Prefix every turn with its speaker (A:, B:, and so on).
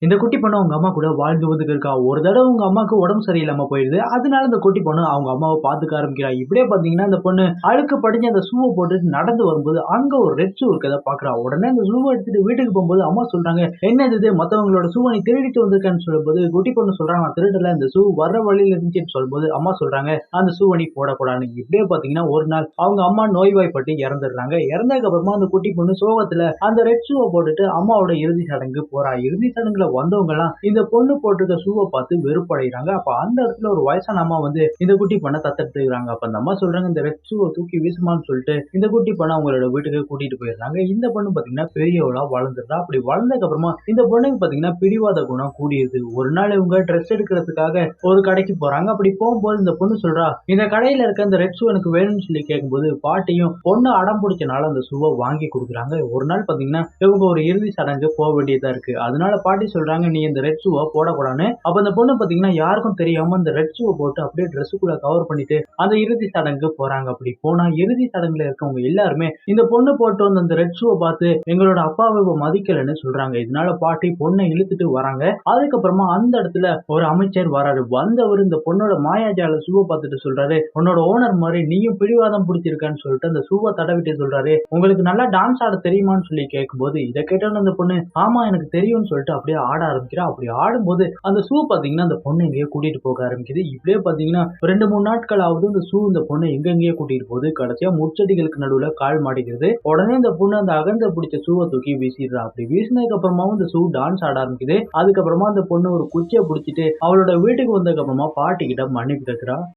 A: இந்த குட்டி பொண்ணு அவங்க அம்மா கூட வாழ்ந்து வந்துட்டு இருக்கா. ஒரு தடவை உங்க அம்மாவுக்கு உடம்பு சரியில்லாம போயிடுது. அதனால இந்த குட்டி பொண்ணு அவங்க அம்மாவை பாத்துக்க ஆரம்பிக்கிறா. இப்படியே பாத்தீங்கன்னா இந்த பொண்ணு அழுக்கு படிஞ்ச அந்த ஷூவை போட்டுட்டு நடந்து வரும்போது அங்க ஒரு ரெட் ஷூ இருக்கத பாக்குறா. உடனே அந்த ஷூவை எடுத்துட்டு வீட்டுக்கு போகும்போது அம்மா சொல்றாங்க, என்னது இது, மத்தவங்களோட ஷூவை நீ திருடிட்டு வந்திருக்கன்னு சொல்லும்போது குட்டி பொண்ணு சொல்றாங்க, நான் திருடல, இந்த ஷூ வர்ற வழியில இருந்துச்சுன்னு சொல்லும்போது அம்மா சொல்றாங்க, அந்த ஷூவை நீ போடக்கூடாதுன்னு. இப்படியே பாத்தீங்கன்னா ஒரு நாள் அவங்க அம்மா நோய்வாய்ப்பட்டு இறந்துடுறாங்க. இறந்ததுக்கு அப்புறமா அந்த குட்டி பொண்ணு சோகத்துல அந்த ரெட் ஷூவை போட்டுட்டு அம்மாவோட இறுதி சடங்கு போறா. இறுதி சடங்குல வந்தவங்க எல்லாம் இந்த பொண்ணு போட்டிருக்க ஷூவை பார்த்து வெறுப்படைகிறாங்க. அப்ப அந்த இடத்துல ஒரு வயசான அம்மா வந்து இந்த குட்டி பொண்ணை தத்தெடுத்துக்கிறாங்க. அப்ப அந்த அம்மா சொல்றாங்க, இந்த ரெட் ஷூவை தூக்கி வீசுமான்னு சொல்லிட்டு இந்த குட்டி பொண்ணை அவங்களோட வீட்டுக்கு கூட்டிட்டு போயிடுறாங்க. இந்த பொண்ணு பாத்தீங்கன்னா பெரியவளா வளர்ந்துடுறா. அப்படி வளர்ந்ததுக்கு அப்புறமா இந்த பொண்ணுக்கு பாத்தீங்கன்னா பிடிவாத குணம் கூடியது. ஒரு நாள் இவங்க ட்ரெஸ் எடுக்கிறதுக்காக ஒரு கடைக்கு போறாங்க. அப்படி போகும்போது இந்த பொண்ணு சொல்றா, இந்த கடையில இருக்க இந்த ரெட் ஷூ எனக்கு வேணும்னு சொல்லி கேட்கும்போது பாட்டியும் பொண்ணு அடம் பிடிச்சனால அந்த ஷூவை வாங்கி கொடுக்குறாங்க. ஒரு நாள் பாத்தீங்கன்னா இவங்க ஒரு இறுதி சடங்கு போக வேண்டியதா இருக்கு. அதனால பாட்டி சொல்றாங்க, நீ இந்த ரெட் ஷூவை போடக்கூடாதுன்னு. அப்ப அந்த பொண்ணு பாத்தீங்கன்னா யாருக்கும் தெரியாம இந்த ரெட் ஷூவை போட்டு அப்படியே ட்ரெஸ்ஸுக்குள்ள கவர் பண்ணிட்டு அந்த இறுதி சடங்கு போறாங்க. அப்படி போனா இறுதி சடங்குல இருக்கவங்க எல்லாருமே இந்த பொண்ணு போட்டு வந்த அந்த ரெட் ஷூவை பார்த்து எங்களோட அப்பாவை மதிக்கலன்னு சொல்றாங்க. இதனால பாட்டி பொண்ணை இழுத்துட்டு வராங்க. அதுக்கப்புறமா அந்த இடத்துல ஒரு அமைச்சர் வராரு. வந்தவர் இந்த பொண்ணோட மாயாஜால ஷூவை பார்த்துட்டு சொல்றாரு, உன்னோட ஓனர் மாதிரி நீயும் பிடிவாதம் பிடிச்சிருக்கான்னு சொல்லிட்டு அந்த ஷூவை தடவிட்டு சொல்றாரு, உங்களுக்கு நல்லா டான்ஸ் ஆட தெரியுமான்னு சொல்லி கேட்கும்போது இதை கேட்டோன்னு அந்த பொண்ணு, ஆமா எனக்கு தெரியும்னு சொல்லிட்டு அப்படியே ஆட ஆரம்பிக்கிறா. அப்படி ஆடும்போது அந்த ஷூ பாத்தீங்கன்னா அந்த பொண்ணு எங்கேயோ கூட்டிட்டு போக ஆரம்பிக்குது. இப்படியே பாத்தீங்கன்னா 2-3 நாட்கள் ஆகுது. இந்த ஷூ இந்த பொண்ணு எங்கெங்கேயோ கூட்டிட்டு போகுது. கடைசியா முச்செடிகளுக்கு நடுவுல கால் மாட்டிக்கிறது. உடனே இந்த பொண்ணு அந்த அகந்த பிடிச்ச ஷூவை தூக்கி வீசிடுறா. அப்படி வீசினதுக்கு அப்புறமாவும் இந்த ஷூ டான்ஸ் ஆட ஆரம்பிக்குது. அதுக்கப்புறமா அந்த பொண்ணு ஒரு குச்சியை பிடிச்சிட்டு அவளோட வீட்டுக்கு வந்ததுக்கு அப்புறமா பாட்டி கிட்ட மன்னிப்பு கேட்கிறா.